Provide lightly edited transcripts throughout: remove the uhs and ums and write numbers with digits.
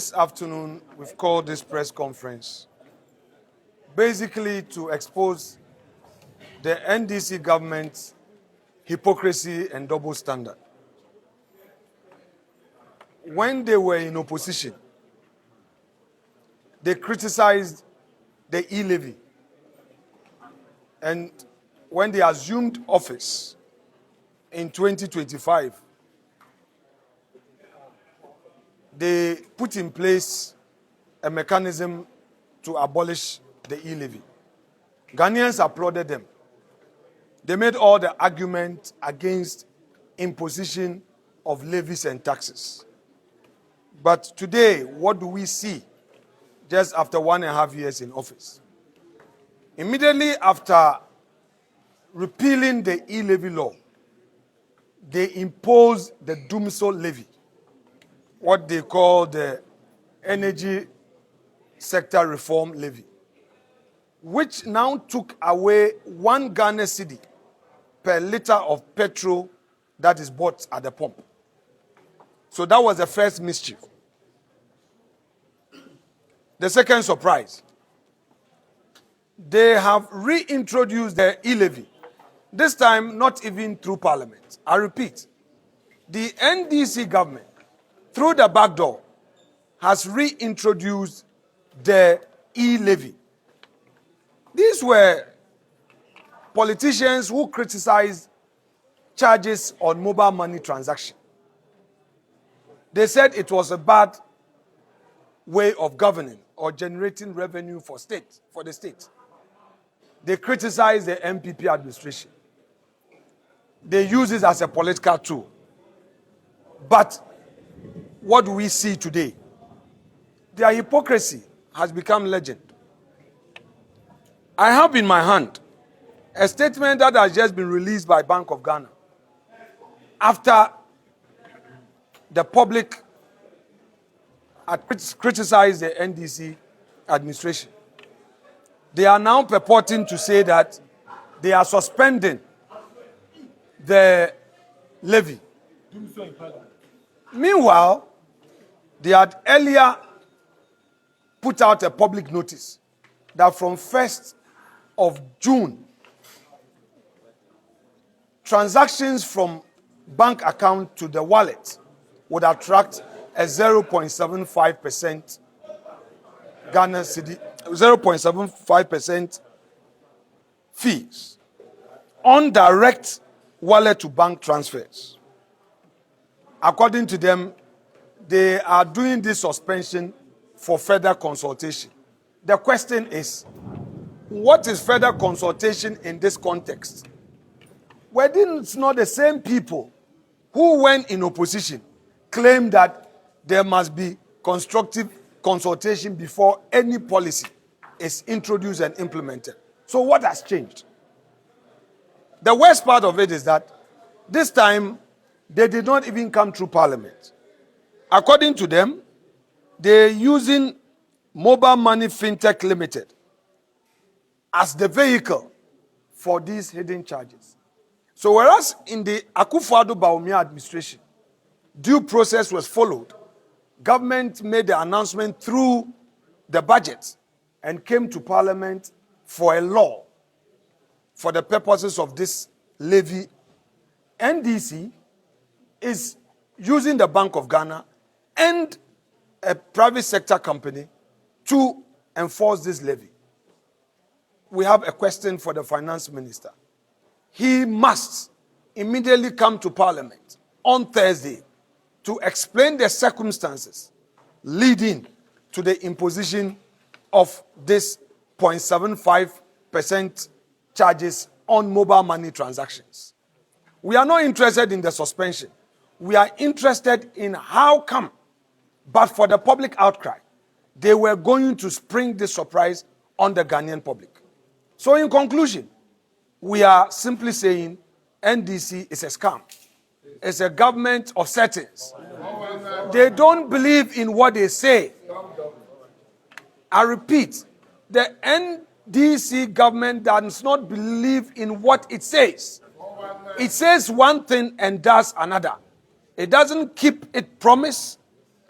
This afternoon, we've called this press conference basically to expose the NDC government's hypocrisy and double standard. When they were in opposition, they criticized the e-levy. And when they assumed office in 2025, they put in place a mechanism to abolish the e-levy. Ghanaians applauded them. They made all the argument against imposition of levies and taxes. But today, what do we see just after 1.5 years in office? Immediately after repealing the e-levy law, they imposed the Dumsor levy, what they call the Energy Sector Reform Levy, which now took away 1 Ghana cedi per liter of petrol that is bought at the pump. So that was the first mischief. The second surprise, they have reintroduced the e-levy, this time not even through Parliament. I repeat, the NDC government, through the back door, has reintroduced the e-levy. These were politicians who criticized charges on mobile money transaction. They said it was a bad way of governing or generating revenue for the state. They criticized the MPP administration. They use it as a political tool. But what do we see today? Their hypocrisy has become legend. I have in my hand a statement that has just been released by Bank of Ghana after the public had criticized the NDC administration. They are now purporting to say that they are suspending the levy. Meanwhile, they had earlier put out a public notice that from 1st of June, transactions from bank account to the wallet would attract a 0.75% Ghana cedi, 0.75% fees on direct wallet to bank transfers. According to them, they are doing this suspension for further consultation. The question is, what is further consultation in this context? Were these not the same people who, when in opposition, claimed that there must be constructive consultation before any policy is introduced and implemented? So what has changed? The worst part of it is that this time, they did not even come through Parliament. According to them, they're using Mobile Money Fintech Limited as the for these hidden charges. So whereas in the Akufo-Addo administration, due process was followed, government made the announcement through the budget and came to Parliament for a law for the purposes of this levy. NDC is using the Bank of Ghana and a private sector company to enforce this levy. We have a question for the finance minister. He must immediately come to Parliament on Thursday to explain the circumstances leading to the imposition of this 0.75% charges on mobile money transactions. We are not interested in the suspension. We are interested in how come, but for the public outcry, they were going to spring this surprise on the Ghanaian public. So in conclusion, we are simply saying NDC is a scam. It's a government of settings. They don't believe in what they say. I repeat, the NDC government does not believe in what it says. It says one thing and does another. It doesn't keep its promise.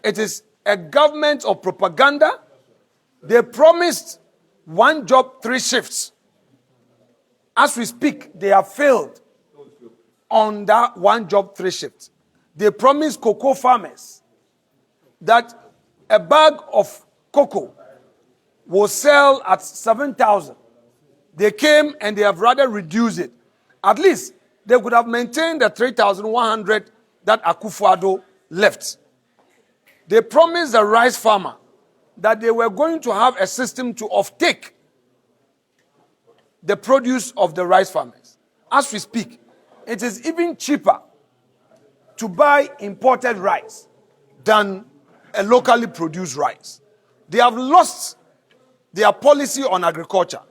It is a government of propaganda. They promised 1 job, 3 shifts. As we speak, they have failed on that 1 job, 3 shifts. They promised cocoa farmers that a bag of cocoa will sell at 7,000. They came and they have rather reduced it. At least they could have maintained the 3,100 that Akufo-Addo left. They promised the rice farmer that they were going to have a system to offtake the produce of the rice farmers. As we speak, it is even cheaper to buy imported rice than a locally produced rice. They have lost their policy on agriculture.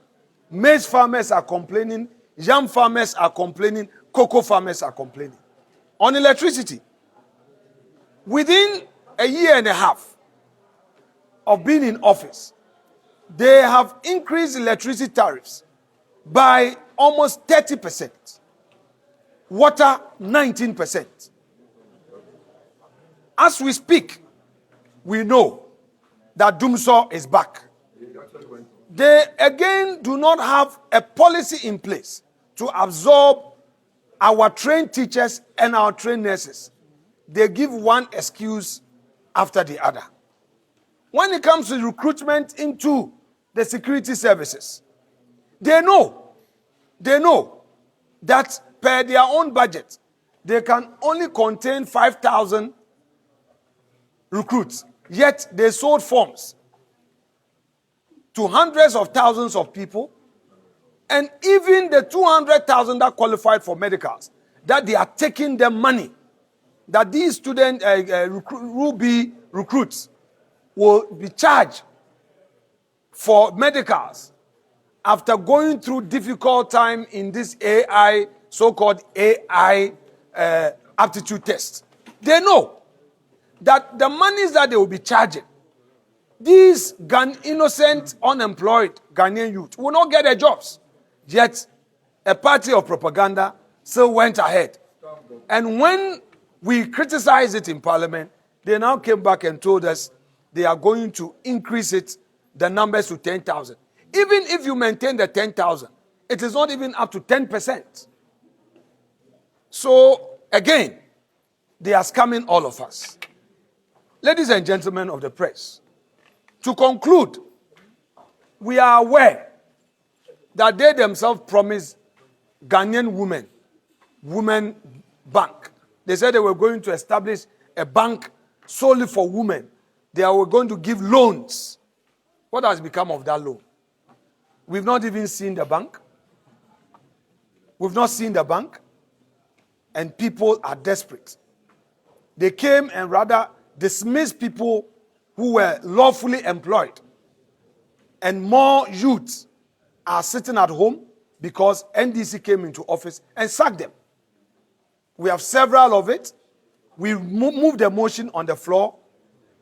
Maize farmers are complaining, yam farmers are complaining, cocoa farmers are complaining. On electricity, within a year and a half of being in office, they have increased electricity tariffs by almost 30%. Water, 19%. As we speak, we know that Dumso is back. They again do not have a policy in place to absorb our trained teachers and our trained nurses. They give one excuse after the other. When it comes to recruitment into the security services, they know that per their own budget, they can only contain 5,000 recruits. Yet they sold forms to hundreds of thousands of people, and even the 200,000 that qualified for medicals, that they are taking their money, that these student Ruby recruits will be charged for medicals after going through difficult time in this AI, so-called AI aptitude test. They know that the monies that they will be charging, these innocent, unemployed Ghanaian youth will not get their jobs. Yet, a party of propaganda still went ahead. And when we criticized it in Parliament, they now came back and told us they are going to increase it, the numbers to 10,000. Even if you maintain the 10,000, it is not even up to 10%. So, again, they are scamming all of us. Ladies and gentlemen of the press, to conclude, we are aware that they themselves promised Ghanaian women bank. They said they were going to establish a bank solely for women. They were going to give loans. What has become of that loan? We've not even seen the bank. We've not seen the bank. And people are desperate. They came and rather dismissed people who were lawfully employed. And more youths are sitting at home because NDC came into office and sacked them. We have several of it. We moved the motion on the floor,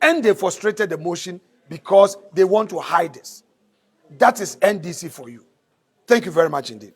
and they frustrated the motion because they want to hide this. That is NDC for you. Thank you very much indeed.